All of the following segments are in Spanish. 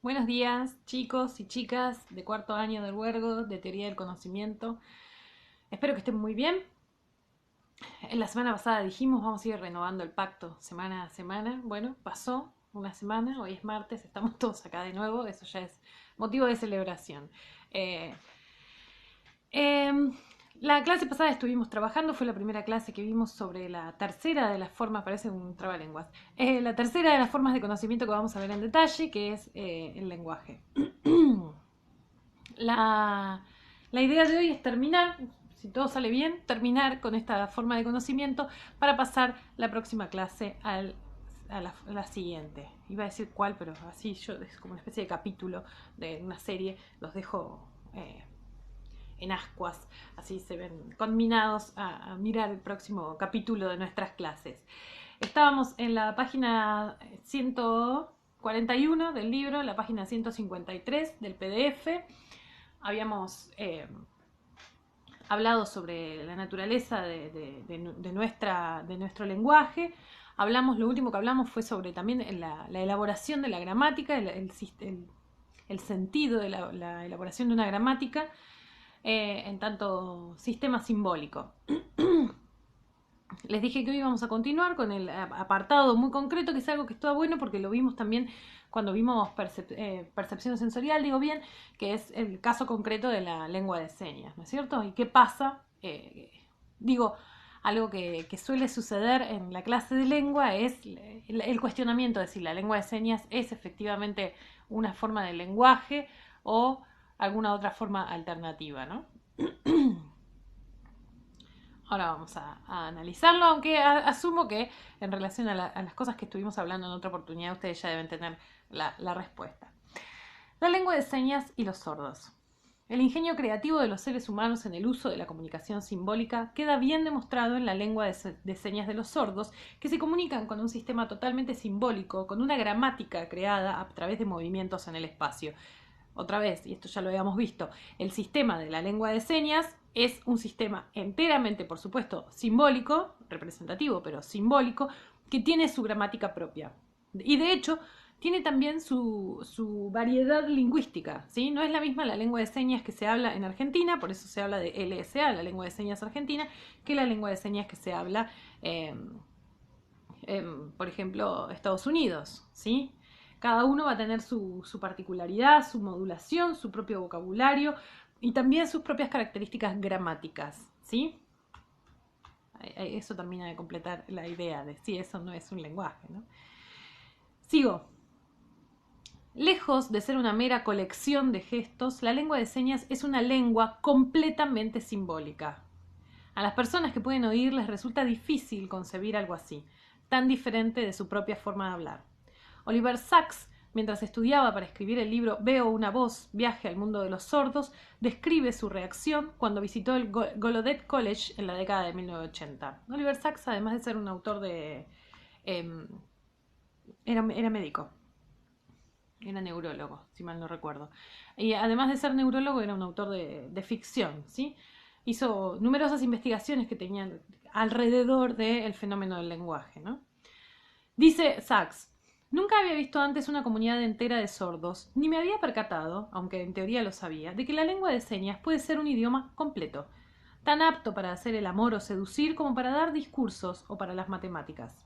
Buenos días, chicos y chicas de cuarto año del Huergo de Teoría del Conocimiento. Espero que estén muy bien. En la semana pasada dijimos vamos a ir renovando el pacto semana a semana. Bueno, pasó una semana, hoy es martes, estamos todos acá de nuevo, eso ya es motivo de celebración. Eh, eh, la clase pasada estuvimos trabajando, fue la primera clase que vimos sobre la tercera de las formas, parece un trabalenguas, la tercera de las formas de conocimiento que vamos a ver en detalle, que es el lenguaje. La, la idea de hoy es terminar, si todo sale bien, terminar con esta forma de conocimiento para pasar la próxima clase a la siguiente. Iba a decir cuál, pero así yo es como una especie de capítulo de una serie, los dejo en ascuas, así se ven conminados a mirar el próximo capítulo de nuestras clases. Estábamos en la página 141 del libro, la página 153 del PDF. Habíamos hablado sobre la naturaleza de nuestro lenguaje. Lo último que hablamos fue sobre también la elaboración de la gramática, el sentido de la elaboración de una gramática en tanto sistema simbólico. Les dije que hoy íbamos a continuar con el apartado muy concreto, que es algo que está bueno porque lo vimos también cuando vimos percepción sensorial, digo bien, que es el caso concreto de la lengua de señas, ¿no es cierto? ¿Y qué pasa? Digo, algo que suele suceder en la clase de lengua es el cuestionamiento de si la lengua de señas es efectivamente una forma de lenguaje o alguna otra forma alternativa, ¿no? Ahora vamos a analizarlo, aunque asumo que en relación a las cosas que estuvimos hablando en otra oportunidad, ustedes ya deben tener la respuesta. La lengua de señas y los sordos. El ingenio creativo de los seres humanos en el uso de la comunicación simbólica queda bien demostrado en la lengua de señas de los sordos, que se comunican con un sistema totalmente simbólico, con una gramática creada a través de movimientos en el espacio. Otra vez, y esto ya lo habíamos visto, el sistema de la lengua de señas es un sistema enteramente, por supuesto, simbólico, representativo, pero simbólico, que tiene su gramática propia. Y de hecho, tiene también su variedad lingüística, ¿sí? No es la misma la lengua de señas que se habla en Argentina, por eso se habla de LSA, la lengua de señas argentina, que la lengua de señas que se habla, por ejemplo, Estados Unidos, ¿sí? Cada uno va a tener su particularidad, su modulación, su propio vocabulario y también sus propias características gramáticas, ¿sí? Eso termina de completar la idea de si eso no es un lenguaje, ¿no? Sigo. Lejos de ser una mera colección de gestos, la lengua de señas es una lengua completamente simbólica. A las personas que pueden oír les resulta difícil concebir algo así, tan diferente de su propia forma de hablar. Oliver Sacks, mientras estudiaba para escribir el libro Veo una voz, viaje al mundo de los sordos, describe su reacción cuando visitó el Gallaudet College en la década de 1980. Oliver Sacks, además de ser un autor eh, era médico, era neurólogo, si mal no recuerdo. Y además de ser neurólogo, era un autor de ficción, ¿sí? Hizo numerosas investigaciones que tenían alrededor del fenómeno del lenguaje, ¿no? Dice Sachs, nunca había visto antes una comunidad entera de sordos, ni me había percatado, aunque en teoría lo sabía, de que la lengua de señas puede ser un idioma completo, tan apto para hacer el amor o seducir como para dar discursos o para las matemáticas.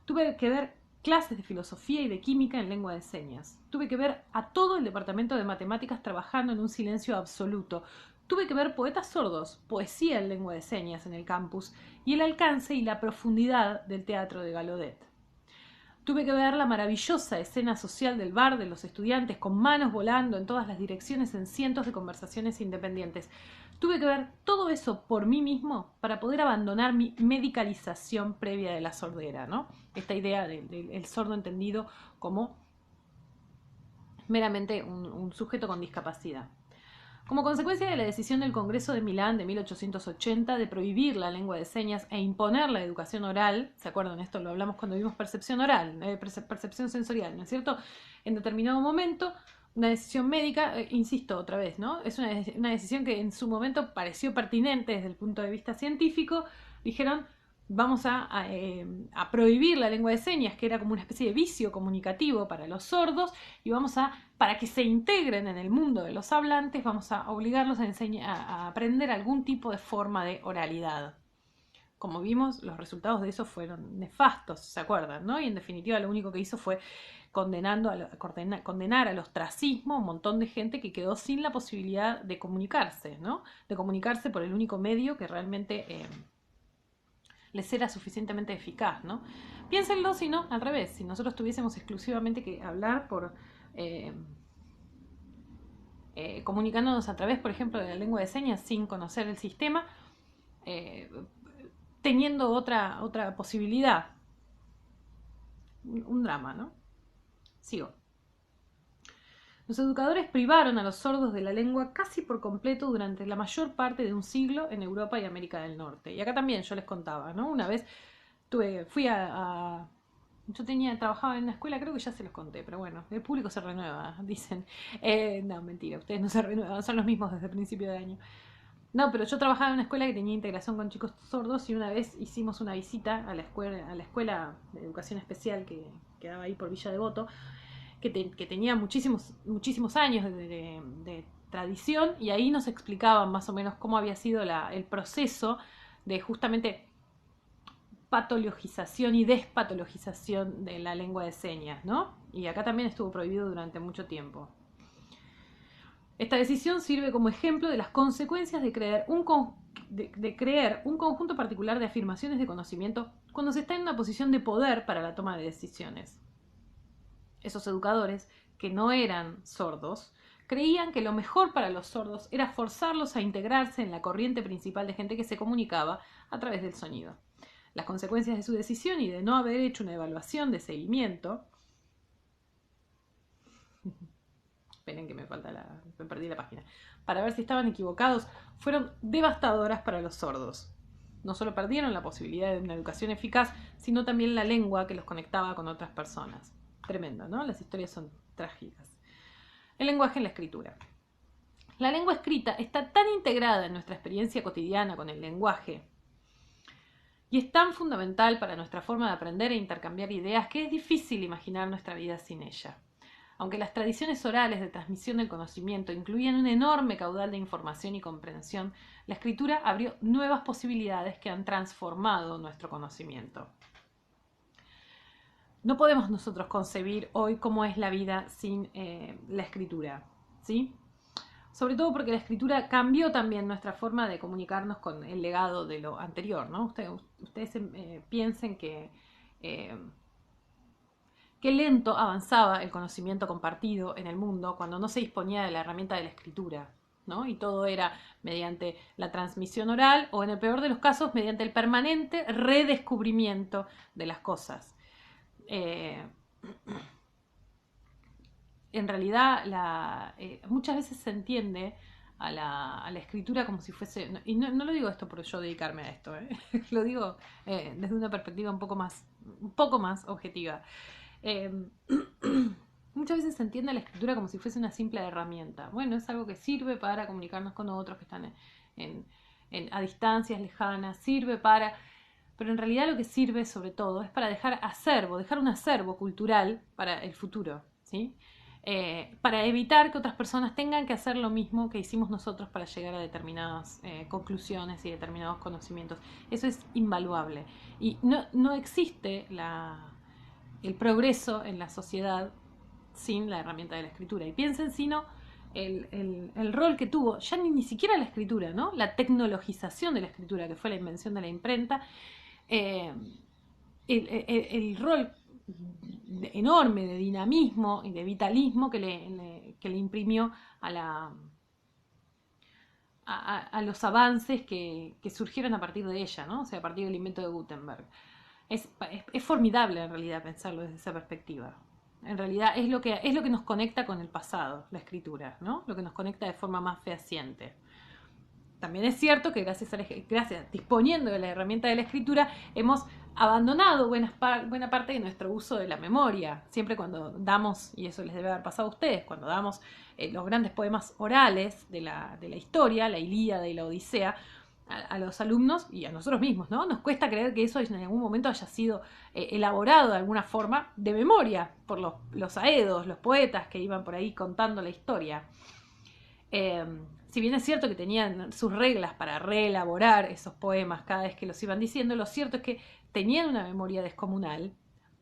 Tuve que ver clases de filosofía y de química en lengua de señas. Tuve que ver a todo el departamento de matemáticas trabajando en un silencio absoluto. Tuve que ver poetas sordos, poesía en lengua de señas en el campus y el alcance y la profundidad del teatro de Gallaudet. Tuve que ver la maravillosa escena social del bar de los estudiantes con manos volando en todas las direcciones en cientos de conversaciones independientes. Tuve que ver todo eso por mí mismo para poder abandonar mi medicalización previa de la sordera, ¿no? Esta idea del sordo entendido como meramente un sujeto con discapacidad. Como consecuencia de la decisión del Congreso de Milán de 1880 de prohibir la lengua de señas e imponer la educación oral, ¿se acuerdan? Esto lo hablamos cuando vimos percepción oral, percepción sensorial, ¿no es cierto? En determinado momento, una decisión médica, insisto otra vez, ¿no? Es una decisión que en su momento pareció pertinente desde el punto de vista científico, dijeron, vamos a prohibir la lengua de señas, que era como una especie de vicio comunicativo para los sordos, y para que se integren en el mundo de los hablantes, vamos a obligarlos a aprender algún tipo de forma de oralidad. Como vimos, los resultados de eso fueron nefastos, ¿se acuerdan? ¿No? Y en definitiva lo único que hizo fue condenar al ostracismo a un montón de gente que quedó sin la posibilidad de comunicarse, ¿no? De comunicarse por el único medio que realmente les era suficientemente eficaz, ¿no? Piénsenlo, si no, al revés, si nosotros tuviésemos exclusivamente que hablar comunicándonos a través, por ejemplo, de la lengua de señas sin conocer el sistema, teniendo otra posibilidad. Un drama, ¿no? Sigo. Los educadores privaron a los sordos de la lengua casi por completo durante la mayor parte de un siglo en Europa y América del Norte. Y acá también yo les contaba, ¿no? Una vez trabajaba en una escuela, creo que ya se los conté, pero bueno, el público se renueva, dicen. No, mentira, ustedes no se renuevan, son los mismos desde el principio de año. No, pero yo trabajaba en una escuela que tenía integración con chicos sordos y una vez hicimos una visita a la escuela de educación especial que quedaba ahí por Villa Devoto, que tenía muchísimos años de tradición, y ahí nos explicaban más o menos cómo había sido el proceso de justamente patologización y despatologización de la lengua de señas, ¿no? Y acá también estuvo prohibido durante mucho tiempo. Esta decisión sirve como ejemplo de las consecuencias de creer un conjunto particular de afirmaciones de conocimiento cuando se está en una posición de poder para la toma de decisiones. Esos educadores, que no eran sordos, creían que lo mejor para los sordos era forzarlos a integrarse en la corriente principal de gente que se comunicaba a través del sonido. Las consecuencias de su decisión y de no haber hecho una evaluación de seguimiento. Esperen que me perdí la página. Para ver si estaban equivocados, fueron devastadoras para los sordos. No solo perdieron la posibilidad de una educación eficaz, sino también la lengua que los conectaba con otras personas. Tremendo, ¿no? Las historias son trágicas. El lenguaje en la escritura. La lengua escrita está tan integrada en nuestra experiencia cotidiana con el lenguaje y es tan fundamental para nuestra forma de aprender e intercambiar ideas que es difícil imaginar nuestra vida sin ella. Aunque las tradiciones orales de transmisión del conocimiento incluían un enorme caudal de información y comprensión, la escritura abrió nuevas posibilidades que han transformado nuestro conocimiento. No podemos nosotros concebir hoy cómo es la vida sin la escritura, ¿sí? Sobre todo porque la escritura cambió también nuestra forma de comunicarnos con el legado de lo anterior, ¿no? Ustedes piensen que qué lento avanzaba el conocimiento compartido en el mundo cuando no se disponía de la herramienta de la escritura, ¿no? Y todo era mediante la transmisión oral o, en el peor de los casos, mediante el permanente redescubrimiento de las cosas. En realidad muchas veces se entiende a la escritura como si fuese, y no lo digo esto por yo dedicarme a esto, lo digo desde una perspectiva un poco más objetiva. Muchas veces se entiende la escritura como si fuese una simple herramienta. Bueno, es algo que sirve para comunicarnos con otros que están a distancias lejanas, pero en realidad lo que sirve sobre todo es para dejar un acervo cultural para el futuro, ¿sí? Para evitar que otras personas tengan que hacer lo mismo que hicimos nosotros para llegar a determinadas conclusiones y determinados conocimientos. Eso es invaluable. Y no existe el progreso en la sociedad sin la herramienta de la escritura. Y piensen, sino el rol que tuvo, ya ni siquiera la escritura, ¿no? La tecnologización de la escritura, que fue la invención de la imprenta, el rol enorme de dinamismo y de vitalismo que le imprimió a los avances que surgieron a partir de ella, ¿no? O sea, a partir del invento de Gutenberg. Es formidable en realidad pensarlo desde esa perspectiva. En realidad es lo que nos conecta con el pasado, la escritura, ¿no? Lo que nos conecta de forma más fehaciente. También es cierto que gracias disponiendo de la herramienta de la escritura, hemos abandonado buena parte de nuestro uso de la memoria. Siempre cuando damos, y eso les debe haber pasado a ustedes, cuando damos los grandes poemas orales de la historia, la Ilíada y la Odisea, a los alumnos y a nosotros mismos, ¿no? Nos cuesta creer que eso en algún momento haya sido elaborado de alguna forma de memoria por los aedos, los poetas que iban por ahí contando la historia. Si bien es cierto que tenían sus reglas para reelaborar esos poemas cada vez que los iban diciendo, lo cierto es que tenían una memoria descomunal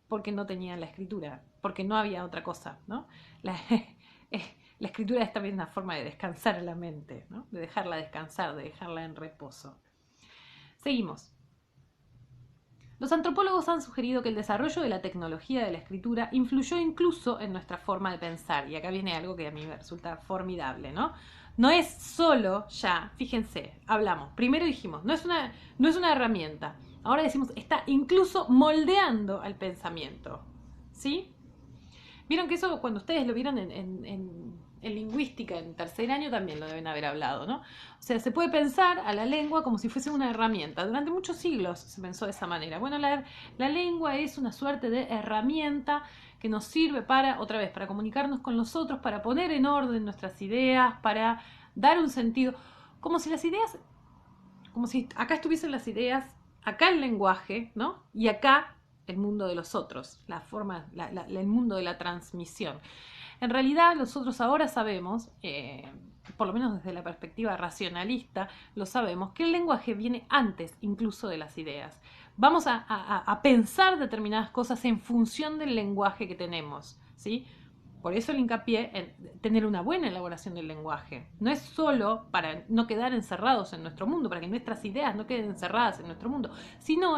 porque no tenían la escritura, porque no había otra cosa, ¿no? La, la escritura es también una forma de descansar la mente, ¿no? De dejarla descansar, de dejarla en reposo. Seguimos. Los antropólogos han sugerido que el desarrollo de la tecnología de la escritura influyó incluso en nuestra forma de pensar. Y acá viene algo que a mí me resulta formidable, ¿no? No es solo ya, fíjense, hablamos, primero dijimos, no es una herramienta. Ahora decimos, está incluso moldeando al pensamiento, ¿sí? Vieron que eso cuando ustedes lo vieron en lingüística, en tercer año también lo deben haber hablado, ¿no? O sea, se puede pensar a la lengua como si fuese una herramienta. Durante muchos siglos se pensó de esa manera. Bueno, la lengua es una suerte de herramienta que nos sirve para, otra vez, para comunicarnos con los otros, para poner en orden nuestras ideas, para dar un sentido. Como si las ideas, como si acá estuviesen las ideas, acá el lenguaje, ¿no? Y acá el mundo de los otros, el mundo de la transmisión. En realidad, nosotros ahora sabemos, por lo menos desde la perspectiva racionalista, lo sabemos, que el lenguaje viene antes incluso de las ideas. Vamos a pensar determinadas cosas en función del lenguaje que tenemos, ¿sí? Por eso el hincapié en tener una buena elaboración del lenguaje. No es solo para no quedar encerrados en nuestro mundo, para que nuestras ideas no queden encerradas en nuestro mundo, sino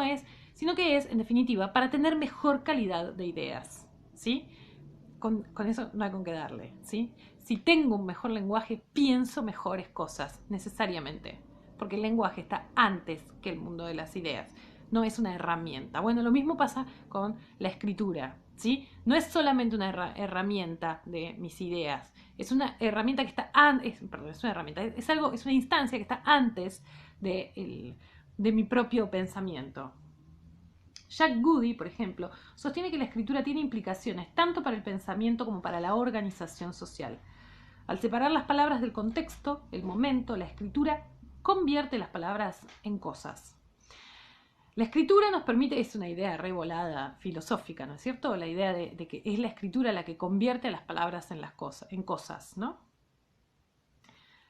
que es, en definitiva, para tener mejor calidad de ideas, ¿sí? Con eso no hay con qué darle, ¿sí? Si tengo un mejor lenguaje, pienso mejores cosas, necesariamente, porque el lenguaje está antes que el mundo de las ideas, no es una herramienta. Bueno, lo mismo pasa con la escritura, ¿sí? No es solamente una herramienta de mis ideas, es una herramienta que está antes, perdón, es una herramienta, es una instancia que está antes de mi propio pensamiento. Jack Goody, por ejemplo, sostiene que la escritura tiene implicaciones tanto para el pensamiento como para la organización social. Al separar las palabras del contexto, el momento, la escritura convierte las palabras en cosas. La escritura nos permite, es una idea revolada filosófica, ¿no es cierto? La idea de que es la escritura la que convierte a las palabras en cosas, ¿no?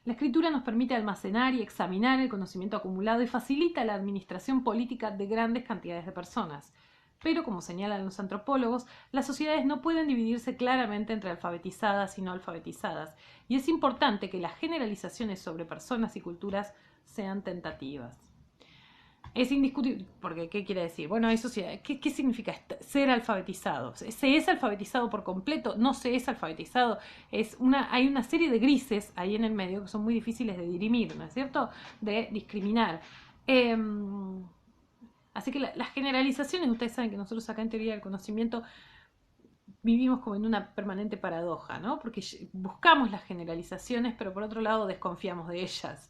La escritura nos permite almacenar y examinar el conocimiento acumulado y facilita la administración política de grandes cantidades de personas. Pero, como señalan los antropólogos, las sociedades no pueden dividirse claramente entre alfabetizadas y no alfabetizadas, y es importante que las generalizaciones sobre personas y culturas sean tentativas. Es indiscutible, porque ¿qué quiere decir? Bueno, hay sociedades. ¿Qué significa ser alfabetizado? ¿Se es alfabetizado por completo? ¿No se es alfabetizado? Hay una serie de grises ahí en el medio que son muy difíciles de dirimir, ¿no es cierto? De discriminar. Así que las generalizaciones, ustedes saben que nosotros acá en teoría del conocimiento vivimos como en una permanente paradoja, ¿no? Porque buscamos las generalizaciones, pero por otro lado desconfiamos de ellas.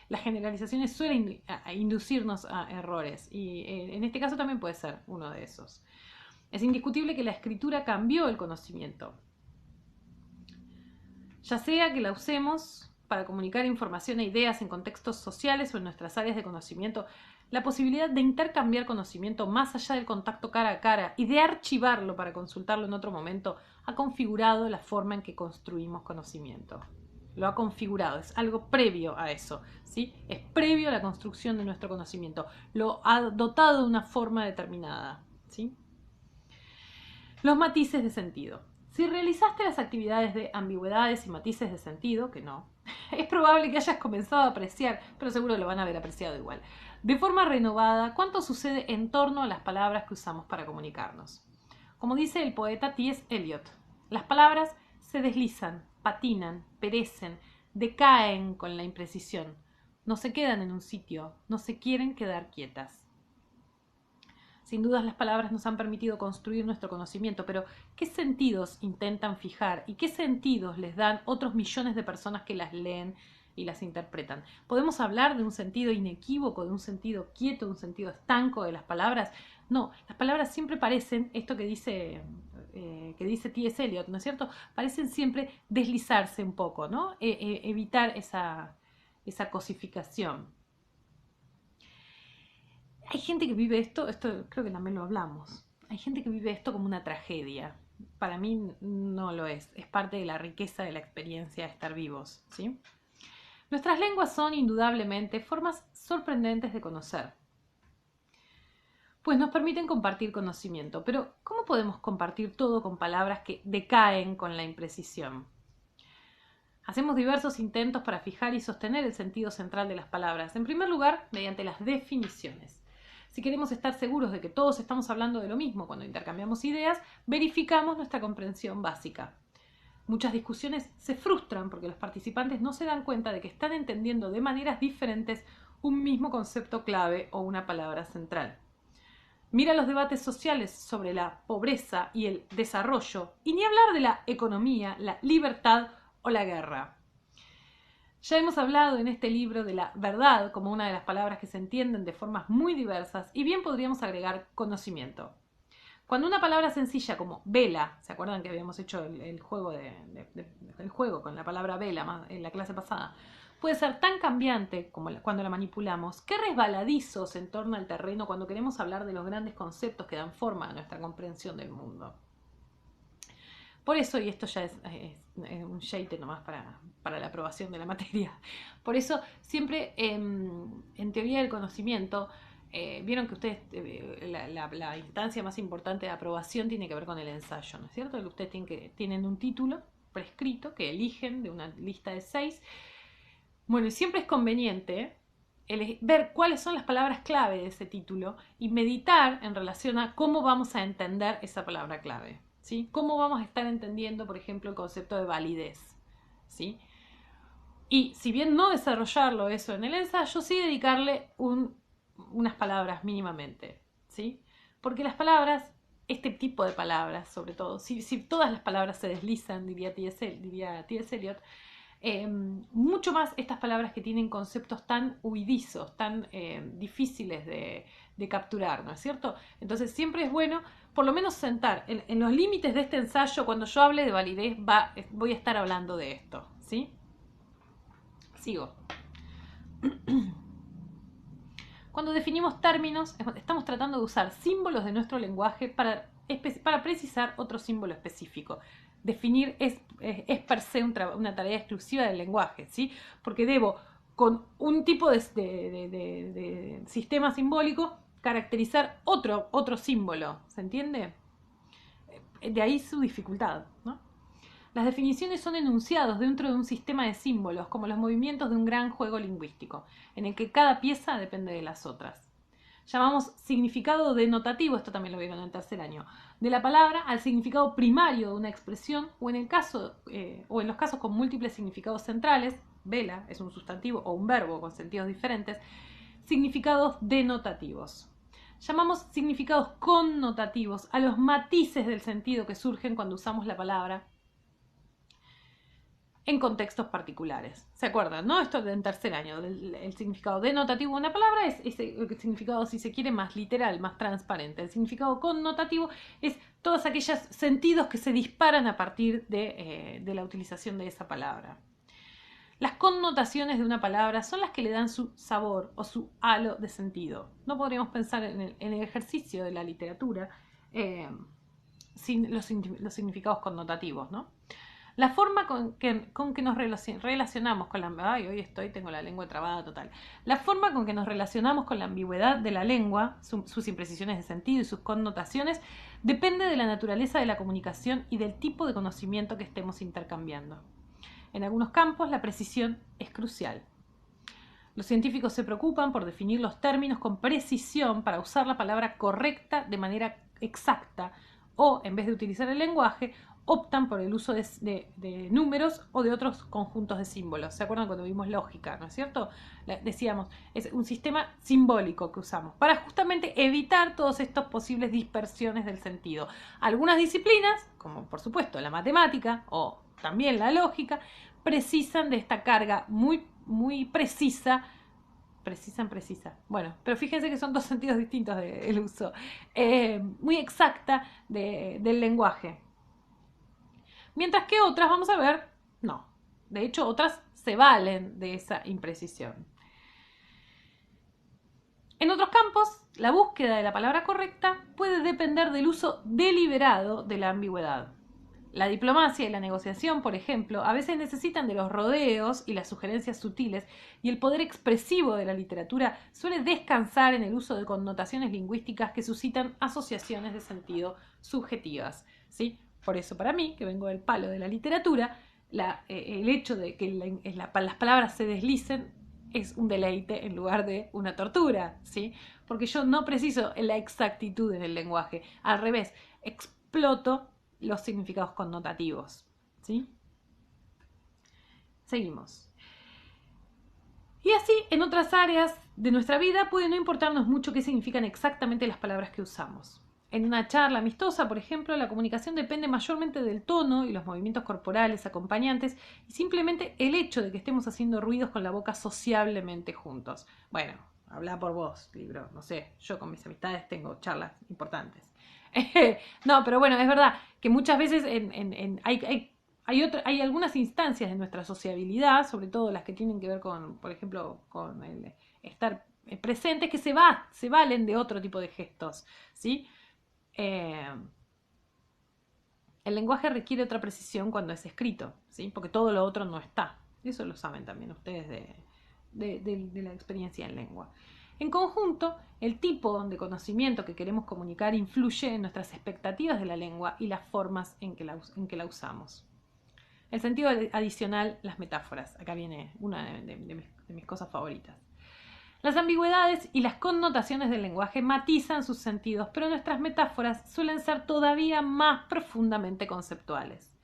Las generalizaciones suelen inducirnos a errores y en este caso también puede ser uno de esos. Es indiscutible que la escritura cambió el conocimiento. Ya sea que la usemos para comunicar información e ideas en contextos sociales o en nuestras áreas de conocimiento, la posibilidad de intercambiar conocimiento más allá del contacto cara a cara y de archivarlo para consultarlo en otro momento ha configurado la forma en que construimos conocimiento. Lo ha configurado, es algo previo a eso, ¿sí? Es previo a la construcción de nuestro conocimiento. Lo ha dotado de una forma determinada, ¿sí? Los matices de sentido. Si realizaste las actividades de ambigüedades y matices de sentido, que no, es probable que hayas comenzado a apreciar, pero seguro lo van a haber apreciado igual, de forma renovada, cuánto sucede en torno a las palabras que usamos para comunicarnos. Como dice el poeta T.S. Eliot, las palabras se deslizan, patinan, perecen, decaen con la imprecisión, no se quedan en un sitio, no se quieren quedar quietas. Sin dudas las palabras nos han permitido construir nuestro conocimiento, pero ¿qué sentidos intentan fijar y qué sentidos les dan otros millones de personas que las leen y las interpretan? ¿Podemos hablar de un sentido inequívoco, de un sentido quieto, de un sentido estanco de las palabras? No, las palabras siempre parecen, esto que dice T.S. Eliot, ¿no es cierto? Parecen siempre deslizarse un poco, ¿no? Evitar esa cosificación. Hay gente que vive esto creo que también lo hablamos, hay gente que vive esto como una tragedia. Para mí no lo es parte de la riqueza de la experiencia de estar vivos, ¿sí? Nuestras lenguas son indudablemente formas sorprendentes de conocer, pues nos permiten compartir conocimiento. Pero ¿cómo podemos compartir todo con palabras que decaen con la imprecisión? Hacemos diversos intentos para fijar y sostener el sentido central de las palabras. En primer lugar, mediante las definiciones. Si queremos estar seguros de que todos estamos hablando de lo mismo cuando intercambiamos ideas, verificamos nuestra comprensión básica. Muchas discusiones se frustran porque los participantes no se dan cuenta de que están entendiendo de maneras diferentes un mismo concepto clave o una palabra central. Mira los debates sociales sobre la pobreza y el desarrollo, y ni hablar de la economía, la libertad o la guerra. Ya hemos hablado en este libro de la verdad como una de las palabras que se entienden de formas muy diversas, y bien podríamos agregar conocimiento. Cuando una palabra sencilla como vela, ¿se acuerdan que habíamos hecho el juego, el juego con la palabra vela en la clase pasada? Puede ser tan cambiante como cuando la manipulamos. Qué resbaladizo se entorna el terreno cuando queremos hablar de los grandes conceptos que dan forma a nuestra comprensión del mundo. Por eso, y esto ya es un shade nomás para la aprobación de la materia, por eso siempre en teoría del conocimiento, vieron que ustedes, la instancia más importante de aprobación tiene que ver con el ensayo, ¿no es cierto? Ustedes tienen un título prescrito que eligen de una lista de 6. Bueno, y siempre es conveniente ver cuáles son las palabras clave de ese título y meditar en relación a cómo vamos a entender esa palabra clave, ¿sí? Cómo vamos a estar entendiendo, por ejemplo, el concepto de validez, ¿sí? Y si bien no desarrollarlo eso en el ensayo, sí dedicarle unas palabras mínimamente, ¿sí? Porque las palabras, este tipo de palabras sobre todo, si todas las palabras se deslizan, diría T.S. Eliot, mucho más estas palabras que tienen conceptos tan huidizos, tan difíciles de capturar, ¿no es cierto? Entonces siempre es bueno por lo menos sentar en los límites de este ensayo. Cuando yo hable de validez voy a estar hablando de esto, ¿sí? Sigo. Cuando definimos términos, estamos tratando de usar símbolos de nuestro lenguaje para precisar otro símbolo específico. Definir es per se una tarea exclusiva del lenguaje, ¿sí? Porque debo, con un tipo de sistema simbólico, caracterizar otro símbolo, ¿se entiende? De ahí su dificultad, ¿no? Las definiciones son enunciados dentro de un sistema de símbolos, como los movimientos de un gran juego lingüístico, en el que cada pieza depende de las otras. Llamamos significado denotativo, esto también lo vieron en el tercer año, de la palabra al significado primario de una expresión, o en los casos con múltiples significados centrales, vela es un sustantivo o un verbo con sentidos diferentes, significados denotativos. Llamamos significados connotativos a los matices del sentido que surgen cuando usamos la palabra en contextos particulares. ¿Se acuerdan, no? Esto en tercer año, el significado denotativo de una palabra es el significado, si se quiere, más literal, más transparente. El significado connotativo es todos aquellos sentidos que se disparan a partir de la utilización de esa palabra. Las connotaciones de una palabra son las que le dan su sabor o su halo de sentido. No podríamos pensar en el ejercicio de la literatura sin los significados connotativos, ¿no? La forma con que nos relacionamos con la... Ay, hoy tengo la lengua trabada total. La forma con que nos relacionamos con la ambigüedad de la lengua, sus imprecisiones de sentido y sus connotaciones, depende de la naturaleza de la comunicación y del tipo de conocimiento que estemos intercambiando. En algunos campos, la precisión es crucial. Los científicos se preocupan por definir los términos con precisión para usar la palabra correcta de manera exacta, o, en vez de utilizar el lenguaje, optan por el uso de números o de otros conjuntos de símbolos. ¿Se acuerdan cuando vimos lógica, no es cierto? Decíamos, es un sistema simbólico que usamos para justamente evitar todas estas posibles dispersiones del sentido. Algunas disciplinas, como por supuesto la matemática o también la lógica, precisan de esta carga muy, muy precisa. Precisa. Bueno, pero fíjense que son dos sentidos distintos del uso. Muy exacta del lenguaje. Mientras que otras, vamos a ver, no. De hecho, otras se valen de esa imprecisión. En otros campos, la búsqueda de la palabra correcta puede depender del uso deliberado de la ambigüedad. La diplomacia y la negociación, por ejemplo, a veces necesitan de los rodeos y las sugerencias sutiles, y el poder expresivo de la literatura suele descansar en el uso de connotaciones lingüísticas que suscitan asociaciones de sentido subjetivas, ¿sí? Por eso, para mí, que vengo del palo de la literatura, el hecho de que las palabras se deslicen es un deleite en lugar de una tortura, ¿sí? Porque yo no preciso la exactitud en el lenguaje, al revés, exploto los significados connotativos, ¿sí? Seguimos. Y así, en otras áreas de nuestra vida puede no importarnos mucho qué significan exactamente las palabras que usamos. En una charla amistosa, por ejemplo, la comunicación depende mayormente del tono y los movimientos corporales acompañantes y simplemente el hecho de que estemos haciendo ruidos con la boca sociablemente juntos. Bueno, habla por vos, libro. No sé, yo con mis amistades tengo charlas importantes. No, pero bueno, es verdad que muchas veces hay algunas instancias de nuestra sociabilidad, sobre todo las que tienen que ver con, por ejemplo, con el estar presentes, que se valen de otro tipo de gestos, ¿sí? Eh, el lenguaje requiere otra precisión cuando es escrito, ¿sí? Porque todo lo otro no está. Eso lo saben también ustedes de la experiencia en lengua. En conjunto, el tipo de conocimiento que queremos comunicar influye en nuestras expectativas de la lengua y las formas en que la usamos. El sentido adicional, las metáforas. Acá viene una de mis cosas favoritas. Las ambigüedades y las connotaciones del lenguaje matizan sus sentidos, pero nuestras metáforas suelen ser todavía más profundamente conceptuales.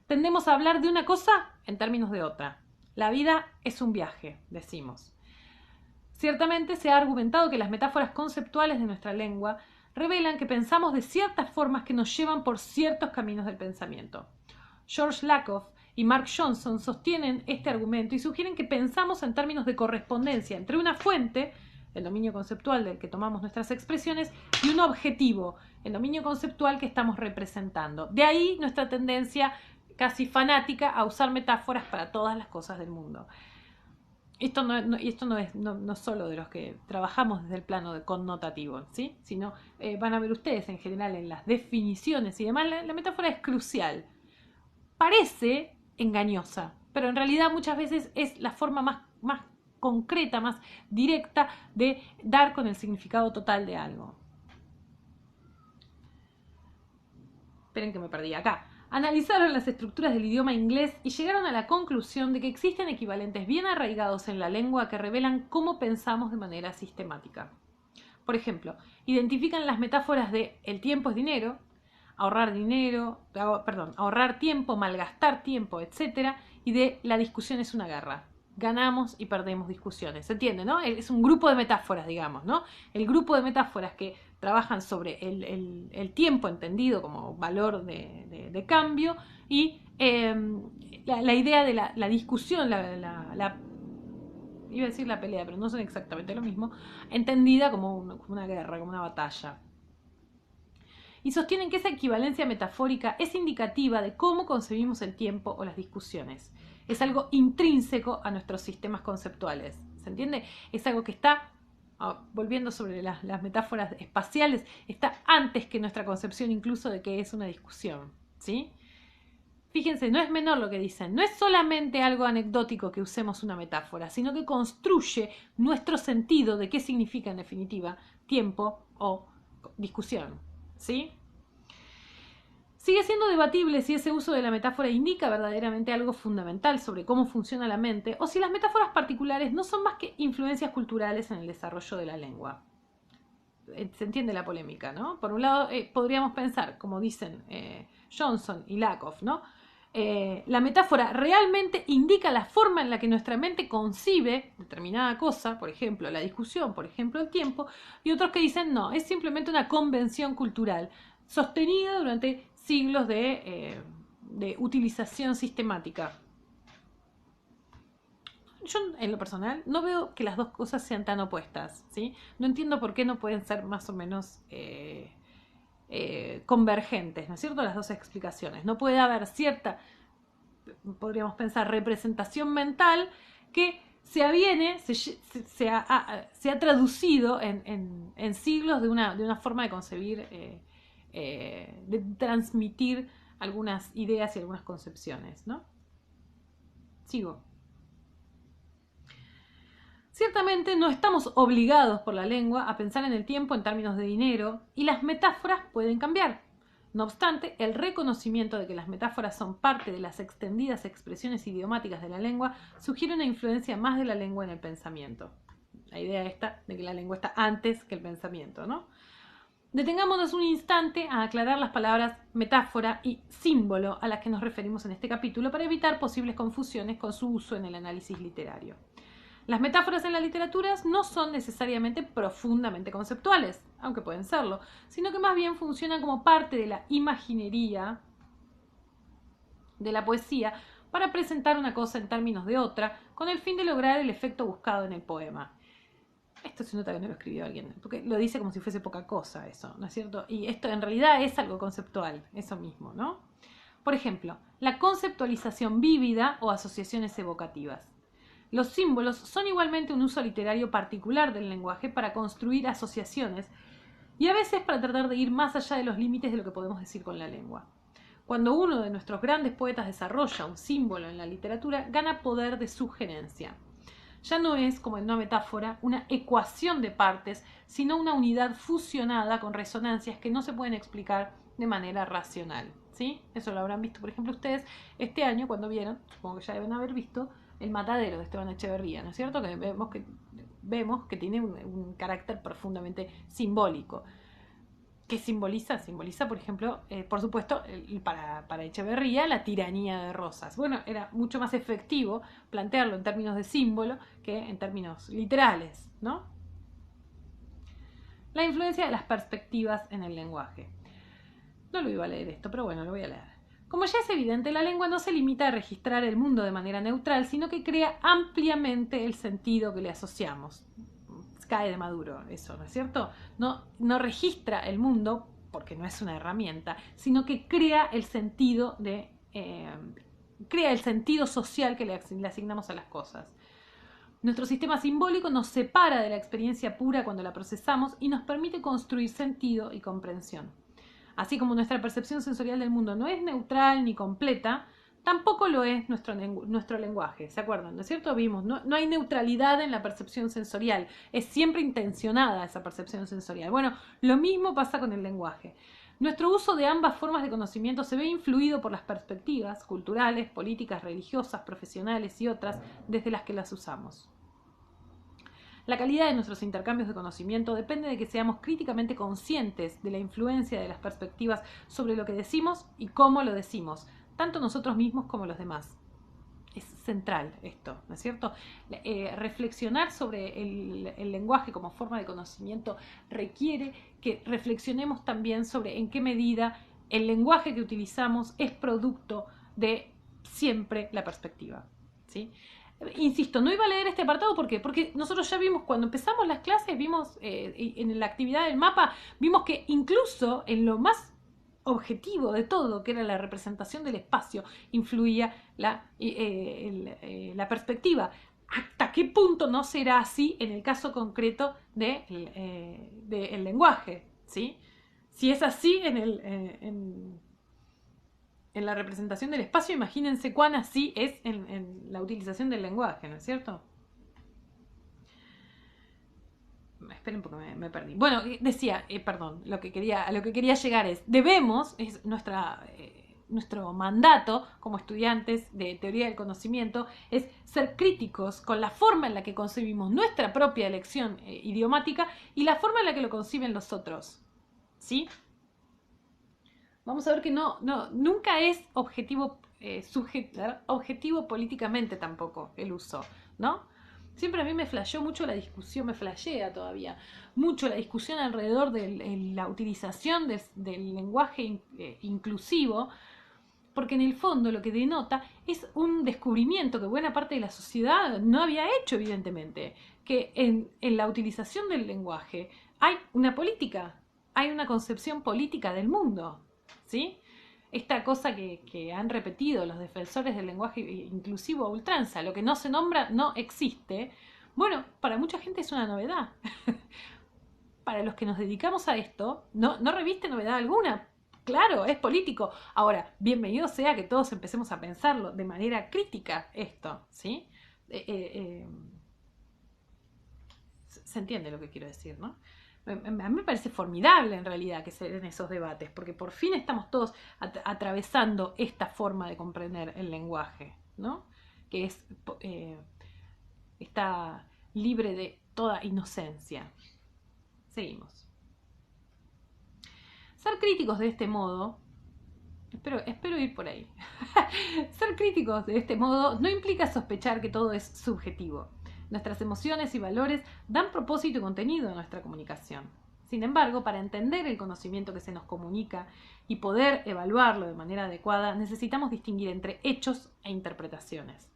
Tendemos a hablar de una cosa en términos de otra. La vida es un viaje, decimos. Ciertamente se ha argumentado que las metáforas conceptuales de nuestra lengua revelan que pensamos de ciertas formas que nos llevan por ciertos caminos del pensamiento. George Lakoff y Mark Johnson sostienen este argumento y sugieren que pensamos en términos de correspondencia entre una fuente, el dominio conceptual del que tomamos nuestras expresiones, y un objetivo, el dominio conceptual que estamos representando. De ahí nuestra tendencia casi fanática a usar metáforas para todas las cosas del mundo. Esto no es solo de los que trabajamos desde el plano de connotativo, ¿sí? Sino van a ver ustedes en general en las definiciones y demás, la metáfora es crucial. Parece engañosa, pero en realidad muchas veces es la forma más concreta, más directa de dar con el significado total de algo. Esperen que me perdí acá. Analizaron las estructuras del idioma inglés y llegaron a la conclusión de que existen equivalentes bien arraigados en la lengua que revelan cómo pensamos de manera sistemática. Por ejemplo, identifican las metáforas de el tiempo es dinero, ahorrar tiempo, malgastar tiempo, etc. Y de la discusión es una guerra. Ganamos y perdemos discusiones. ¿Se entiende, no? Es un grupo de metáforas, digamos, ¿no? El grupo de metáforas que trabajan sobre el tiempo entendido como valor de cambio y la idea de la discusión, iba a decir la pelea, pero no son exactamente lo mismo, entendida como una guerra, como una batalla. Y sostienen que esa equivalencia metafórica es indicativa de cómo concebimos el tiempo o las discusiones. Es algo intrínseco a nuestros sistemas conceptuales. ¿Se entiende? Es algo que está, volviendo sobre las metáforas espaciales, está antes que nuestra concepción incluso de que es una discusión, ¿sí? Fíjense, no es menor lo que dicen. No es solamente algo anecdótico que usemos una metáfora, sino que construye nuestro sentido de qué significa en definitiva tiempo o discusión, ¿sí? Sigue siendo debatible si ese uso de la metáfora indica verdaderamente algo fundamental sobre cómo funciona la mente o si las metáforas particulares no son más que influencias culturales en el desarrollo de la lengua. Se entiende la polémica, ¿no? Por un lado, podríamos pensar, como dicen Johnson y Lakoff, ¿no? La metáfora realmente indica la forma en la que nuestra mente concibe determinada cosa, por ejemplo, la discusión, por ejemplo, el tiempo, y otros que dicen no, es simplemente una convención cultural sostenida durante siglos de utilización sistemática. Yo, en lo personal, no veo que las dos cosas sean tan opuestas, ¿sí? No entiendo por qué no pueden ser más o menos convergentes, ¿no es cierto? Las dos explicaciones. No puede haber cierta, podríamos pensar, representación mental que se ha traducido en siglos de una forma de concebir, de transmitir algunas ideas y algunas concepciones, ¿no? Sigo. Ciertamente no estamos obligados por la lengua a pensar en el tiempo en términos de dinero, y las metáforas pueden cambiar. No obstante, el reconocimiento de que las metáforas son parte de las extendidas expresiones idiomáticas de la lengua sugiere una influencia más de la lengua en el pensamiento. La idea esta de que la lengua está antes que el pensamiento, ¿no? Detengámonos un instante a aclarar las palabras metáfora y símbolo a las que nos referimos en este capítulo para evitar posibles confusiones con su uso en el análisis literario. Las metáforas en la literatura no son necesariamente profundamente conceptuales, aunque pueden serlo, sino que más bien funcionan como parte de la imaginería de la poesía para presentar una cosa en términos de otra, con el fin de lograr el efecto buscado en el poema. Esto se nota que no lo escribió alguien, porque lo dice como si fuese poca cosa eso, ¿no es cierto? Y esto en realidad es algo conceptual, eso mismo, ¿no? Por ejemplo, la conceptualización vívida o asociaciones evocativas. Los símbolos son igualmente un uso literario particular del lenguaje para construir asociaciones y a veces para tratar de ir más allá de los límites de lo que podemos decir con la lengua. Cuando uno de nuestros grandes poetas desarrolla un símbolo en la literatura, gana poder de sugerencia. Ya no es, como en una metáfora, una ecuación de partes, sino una unidad fusionada con resonancias que no se pueden explicar de manera racional, ¿sí? Eso lo habrán visto, por ejemplo, ustedes este año cuando vieron, supongo que ya deben haber visto, El Matadero de Esteban Echeverría, ¿no es cierto? Que vemos que tiene un carácter profundamente simbólico. ¿Qué simboliza? Simboliza, por ejemplo, por supuesto, para Echeverría, la tiranía de Rosas. Bueno, era mucho más efectivo plantearlo en términos de símbolo que en términos literales, ¿no? La influencia de las perspectivas en el lenguaje. No lo iba a leer esto, pero bueno, lo voy a leer. Como ya es evidente, la lengua no se limita a registrar el mundo de manera neutral, sino que crea ampliamente el sentido que le asociamos. Cae de maduro eso, ¿no es cierto? No registra el mundo, porque no es una herramienta, sino que crea el sentido social que le asignamos a las cosas. Nuestro sistema simbólico nos separa de la experiencia pura cuando la procesamos y nos permite construir sentido y comprensión. Así como nuestra percepción sensorial del mundo no es neutral ni completa, tampoco lo es nuestro lenguaje. ¿Se acuerdan? ¿No es cierto? Vimos, no hay neutralidad en la percepción sensorial. Es siempre intencionada esa percepción sensorial. Bueno, lo mismo pasa con el lenguaje. Nuestro uso de ambas formas de conocimiento se ve influido por las perspectivas culturales, políticas, religiosas, profesionales y otras desde las que las usamos. La calidad de nuestros intercambios de conocimiento depende de que seamos críticamente conscientes de la influencia de las perspectivas sobre lo que decimos y cómo lo decimos, tanto nosotros mismos como los demás. Es central esto, ¿no es cierto? Reflexionar sobre el lenguaje como forma de conocimiento requiere que reflexionemos también sobre en qué medida el lenguaje que utilizamos es producto de siempre la perspectiva, ¿sí? Insisto, no iba a leer este apartado porque nosotros ya vimos, cuando empezamos las clases, vimos en la actividad del mapa, vimos que incluso en lo más objetivo de todo, que era la representación del espacio, influía la perspectiva. ¿Hasta qué punto no será así en el caso concreto del lenguaje? ¿Sí? Si es así en la representación del espacio, imagínense cuán así es en la utilización del lenguaje, ¿no es cierto? Esperen porque me perdí. Bueno, decía, perdón, a lo que quería llegar es nuestro mandato como estudiantes de teoría del conocimiento es ser críticos con la forma en la que concebimos nuestra propia elección idiomática y la forma en la que lo conciben los otros, ¿sí? Vamos a ver que nunca es objetivo políticamente tampoco el uso, ¿no? Siempre a mí me flasheó mucho la discusión, me flashea todavía mucho la discusión alrededor de la utilización del lenguaje inclusivo, porque en el fondo lo que denota es un descubrimiento que buena parte de la sociedad no había hecho, evidentemente, que en la utilización del lenguaje hay una política, hay una concepción política del mundo, ¿sí? esta cosa que han repetido los defensores del lenguaje inclusivo a ultranza, lo que no se nombra no existe, bueno, para mucha gente es una novedad. Para los que nos dedicamos a esto, no reviste novedad alguna. Claro, es político. Ahora, bienvenido sea que todos empecemos a pensarlo de manera crítica esto, ¿sí? Se entiende lo que quiero decir, ¿no? A mí me parece formidable en realidad que se den esos debates, porque por fin estamos todos atravesando esta forma de comprender el lenguaje, ¿no? Que está libre de toda inocencia. Seguimos. Ser críticos de este modo, espero ir por ahí. Ser críticos de este modo no implica sospechar que todo es subjetivo. Nuestras emociones y valores dan propósito y contenido a nuestra comunicación. Sin embargo, para entender el conocimiento que se nos comunica y poder evaluarlo de manera adecuada, necesitamos distinguir entre hechos e interpretaciones.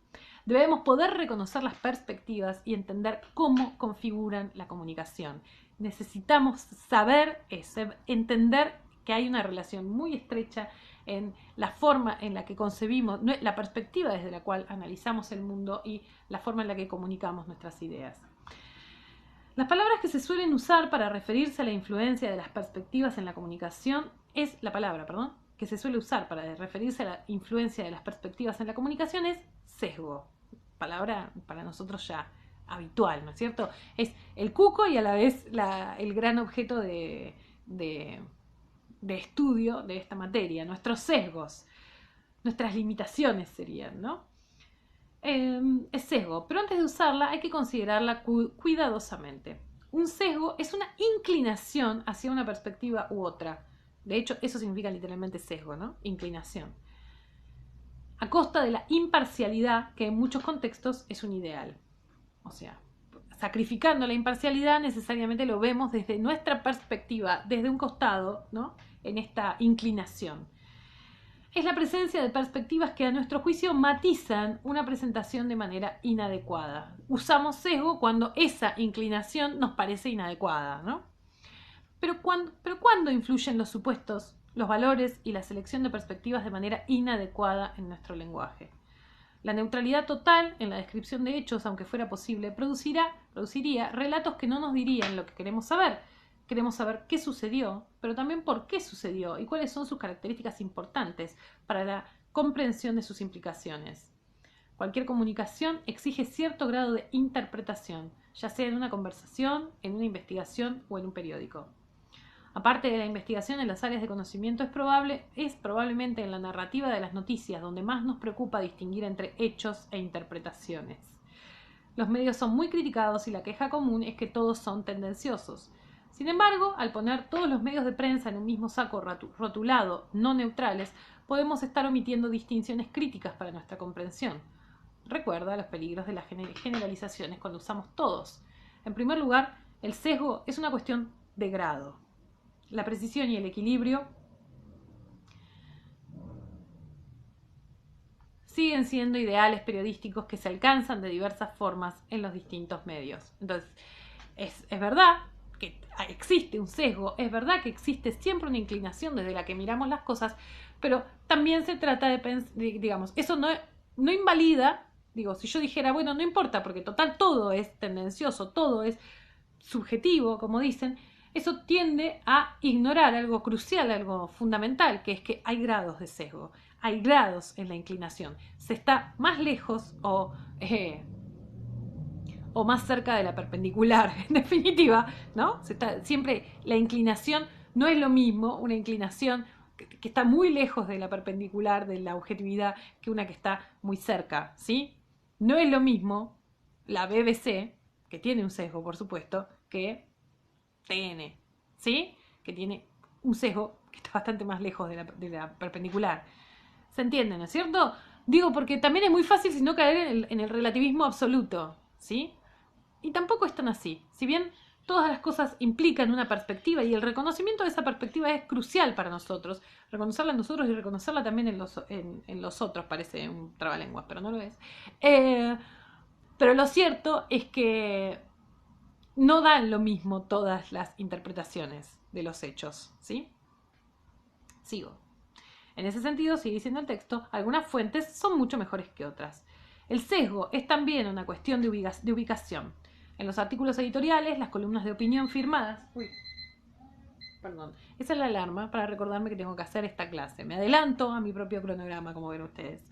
Debemos poder reconocer las perspectivas y entender cómo configuran la comunicación. Necesitamos saber, entender que hay una relación muy estrecha en la forma en la que concebimos, la perspectiva desde la cual analizamos el mundo y la forma en la que comunicamos nuestras ideas. Las palabras que se suelen usar para referirse a la influencia de las perspectivas en la comunicación que se suele usar para referirse a la influencia de las perspectivas en la comunicación es sesgo. Palabra para nosotros ya habitual, ¿no es cierto? Es el cuco y a la vez el gran objeto de estudio de esta materia, nuestros sesgos, nuestras limitaciones serían, ¿no? Es sesgo, pero antes de usarla hay que considerarla cuidadosamente. Un sesgo es una inclinación hacia una perspectiva u otra. De hecho, eso significa literalmente sesgo, ¿no? Inclinación. A costa de la imparcialidad, que en muchos contextos es un ideal. O sea, sacrificando la imparcialidad necesariamente lo vemos desde nuestra perspectiva, desde un costado, ¿no? En esta inclinación. Es la presencia de perspectivas que a nuestro juicio matizan una presentación de manera inadecuada. Usamos sesgo cuando esa inclinación nos parece inadecuada, ¿no? Pero ¿cuándo influyen los supuestos, los valores y la selección de perspectivas de manera inadecuada en nuestro lenguaje? La neutralidad total en la descripción de hechos, aunque fuera posible, produciría relatos que no nos dirían lo que queremos saber. Queremos saber qué sucedió, pero también por qué sucedió y cuáles son sus características importantes para la comprensión de sus implicaciones. Cualquier comunicación exige cierto grado de interpretación, ya sea en una conversación, en una investigación o en un periódico. Aparte de la investigación en las áreas de conocimiento, es probablemente en la narrativa de las noticias donde más nos preocupa distinguir entre hechos e interpretaciones. Los medios son muy criticados y la queja común es que todos son tendenciosos. Sin embargo, al poner todos los medios de prensa en un mismo saco rotulado, no neutrales, podemos estar omitiendo distinciones críticas para nuestra comprensión. Recuerda los peligros de las generalizaciones cuando usamos todos. En primer lugar, el sesgo es una cuestión de grado. La precisión y el equilibrio siguen siendo ideales periodísticos que se alcanzan de diversas formas en los distintos medios. Entonces, es verdad que existe un sesgo, es verdad que existe siempre una inclinación desde la que miramos las cosas, pero también se trata digamos, eso no invalida, digo, si yo dijera, bueno, no importa, porque total todo es tendencioso, todo es subjetivo, como dicen, eso tiende a ignorar algo crucial, algo fundamental, que es que hay grados de sesgo, hay grados en la inclinación. Se está más lejos o más cerca de la perpendicular, en definitiva, ¿no? Siempre la inclinación no es lo mismo, una inclinación que está muy lejos de la perpendicular, de la objetividad, que una que está muy cerca, ¿sí? No es lo mismo la BBC, que tiene un sesgo, por supuesto, que TN, ¿sí? Que tiene un sesgo que está bastante más lejos de la perpendicular. ¿Se entiende, no es cierto? Digo, porque también es muy fácil si no caer en el relativismo absoluto, ¿sí? Y tampoco es tan así. Si bien todas las cosas implican una perspectiva y el reconocimiento de esa perspectiva es crucial para nosotros, reconocerla en nosotros y reconocerla también en los otros, parece un trabalenguas, pero no lo es. Pero lo cierto es que no dan lo mismo todas las interpretaciones de los hechos, ¿sí? Sigo. En ese sentido, sigue diciendo el texto, algunas fuentes son mucho mejores que otras. El sesgo es también una cuestión de ubicación. En los artículos editoriales, las columnas de opinión firmadas... Perdón, esa es la alarma para recordarme que tengo que hacer esta clase. Me adelanto a mi propio cronograma, como ven ustedes.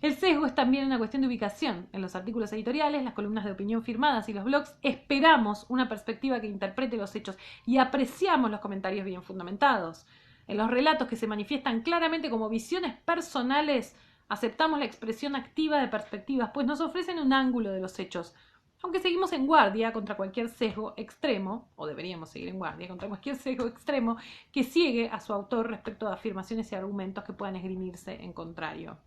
El sesgo es también una cuestión de ubicación. En los artículos editoriales, las columnas de opinión firmadas y los blogs esperamos una perspectiva que interprete los hechos y apreciamos los comentarios bien fundamentados. En los relatos que se manifiestan claramente como visiones personales, aceptamos la expresión activa de perspectivas, pues nos ofrecen un ángulo de los hechos. Aunque seguimos en guardia contra cualquier sesgo extremo, o deberíamos seguir en guardia contra cualquier sesgo extremo que ciegue a su autor respecto de afirmaciones y argumentos que puedan esgrimirse en contrario.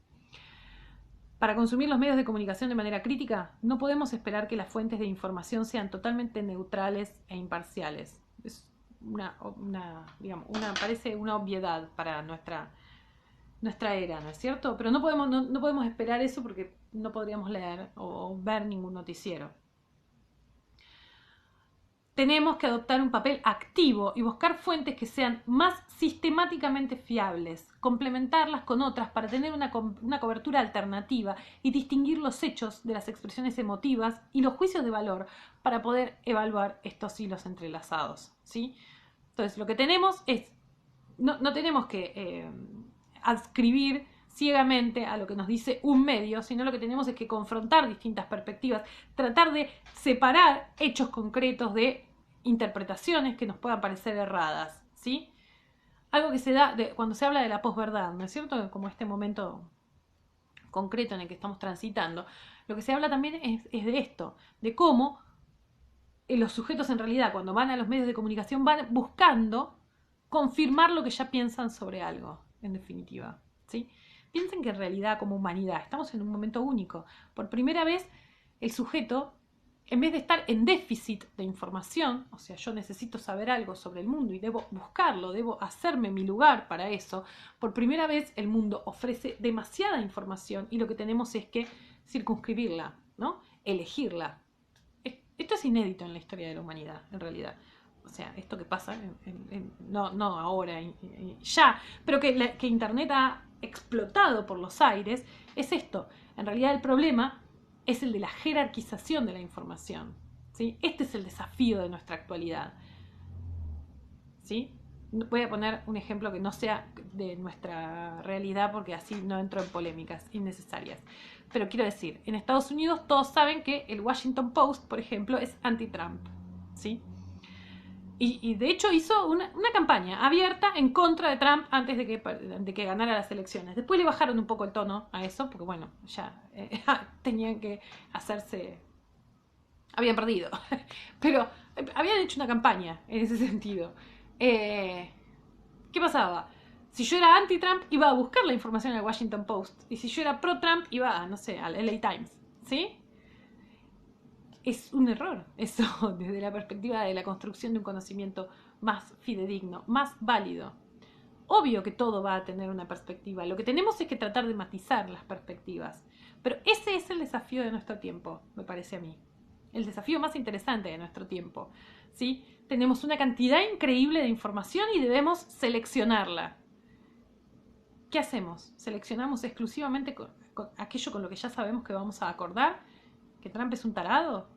Para consumir los medios de comunicación de manera crítica, no podemos esperar que las fuentes de información sean totalmente neutrales e imparciales. Es parece una obviedad para nuestra era, ¿no es cierto? Pero no podemos esperar eso porque no podríamos leer o ver ningún noticiero. Tenemos que adoptar un papel activo y buscar fuentes que sean más sistemáticamente fiables, complementarlas con otras para tener una cobertura alternativa y distinguir los hechos de las expresiones emotivas y los juicios de valor para poder evaluar estos hilos entrelazados, ¿sí? Entonces, lo que tenemos es, no tenemos que adscribir ciegamente a lo que nos dice un medio, sino lo que tenemos es que confrontar distintas perspectivas, tratar de separar hechos concretos de interpretaciones que nos puedan parecer erradas, ¿sí? Algo que se da cuando se habla de la posverdad, ¿no es cierto? Como este momento concreto en el que estamos transitando, lo que se habla también es de esto, de cómo los sujetos en realidad cuando van a los medios de comunicación van buscando confirmar lo que ya piensan sobre algo, en definitiva, ¿sí? Piensen que en realidad como humanidad estamos en un momento único. Por primera vez el sujeto, en vez de estar en déficit de información, o sea, yo necesito saber algo sobre el mundo y debo buscarlo, debo hacerme mi lugar para eso, por primera vez el mundo ofrece demasiada información y lo que tenemos es que circunscribirla, ¿no? Elegirla. Esto es inédito en la historia de la humanidad, en realidad. O sea, esto que pasa, no ahora, ya, pero que Internet ha explotado por los aires, es esto. En realidad el problema es el de la jerarquización de la información, ¿sí? Este es el desafío de nuestra actualidad, ¿sí? Voy a poner un ejemplo que no sea de nuestra realidad porque así no entro en polémicas innecesarias. Pero quiero decir, en Estados Unidos todos saben que el Washington Post, por ejemplo, es anti-Trump, ¿sí? Y de hecho hizo una campaña abierta en contra de Trump antes de que ganara las elecciones. Después le bajaron un poco el tono a eso, porque bueno, ya tenían que hacerse... Habían perdido. Pero habían hecho una campaña en ese sentido. ¿Qué pasaba? Si yo era anti-Trump, iba a buscar la información en el Washington Post. Y si yo era pro-Trump, iba a, no sé, al LA Times. ¿Sí? Es un error eso desde la perspectiva de la construcción de un conocimiento más fidedigno, más válido. Obvio que todo va a tener una perspectiva. Lo que tenemos es que tratar de matizar las perspectivas. Pero ese es el desafío de nuestro tiempo, me parece a mí. El desafío más interesante de nuestro tiempo, ¿sí? Tenemos una cantidad increíble de información y debemos seleccionarla. ¿Qué hacemos? ¿Seleccionamos exclusivamente con aquello con lo que ya sabemos que vamos a acordar? ¿Que Trump es un tarado?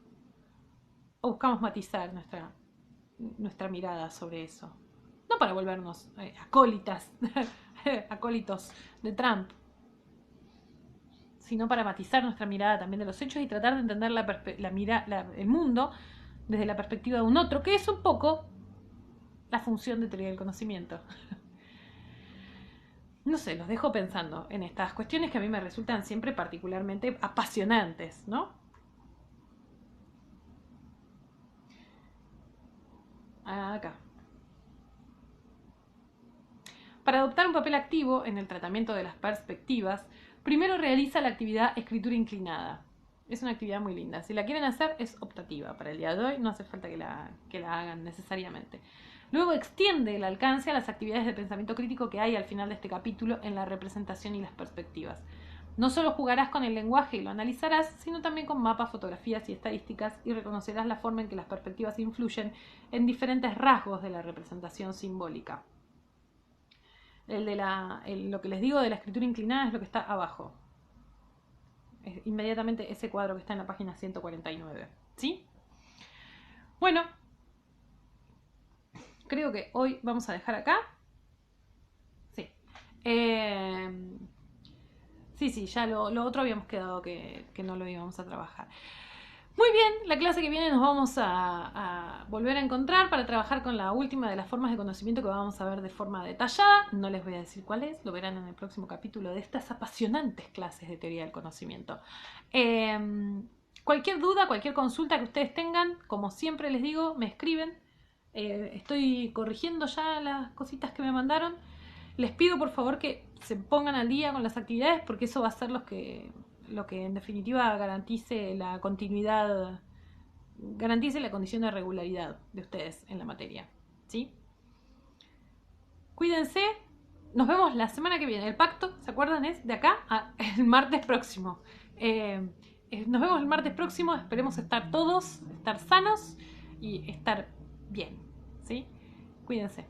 ¿O buscamos matizar nuestra mirada sobre eso? No para volvernos acólitos de Trump, sino para matizar nuestra mirada también de los hechos y tratar de entender el mundo desde la perspectiva de un otro, que es un poco la función de teoría del conocimiento. No sé, los dejo pensando en estas cuestiones que a mí me resultan siempre particularmente apasionantes, ¿no? Acá. Para adoptar un papel activo en el tratamiento de las perspectivas, primero realiza la actividad escritura inclinada. Es una actividad muy linda. Si la quieren hacer, es optativa. Para el día de hoy no hace falta que la hagan necesariamente. Luego extiende el alcance a las actividades de pensamiento crítico que hay al final de este capítulo en la representación y las perspectivas. No solo jugarás con el lenguaje y lo analizarás, sino también con mapas, fotografías y estadísticas y reconocerás la forma en que las perspectivas influyen en diferentes rasgos de la representación simbólica. Lo que les digo de la escritura inclinada es lo que está abajo. Es inmediatamente ese cuadro que está en la página 149. ¿Sí? Bueno, creo que hoy vamos a dejar acá. Sí. Sí, ya lo otro habíamos quedado que no lo íbamos a trabajar. Muy bien, la clase que viene nos vamos a volver a encontrar para trabajar con la última de las formas de conocimiento que vamos a ver de forma detallada. No les voy a decir cuál es, lo verán en el próximo capítulo de estas apasionantes clases de teoría del conocimiento. Cualquier duda, cualquier consulta que ustedes tengan, como siempre les digo, me escriben. Estoy corrigiendo ya las cositas que me mandaron. Les pido por favor que se pongan al día con las actividades porque eso va a ser lo que en definitiva garantice la continuidad, garantice la condición de regularidad de ustedes en la materia. ¿Sí? Cuídense, nos vemos la semana que viene. El pacto, ¿se acuerdan? Es de acá a el martes próximo. Nos vemos el martes próximo, esperemos estar todos, estar sanos y estar bien. ¿Sí? Cuídense.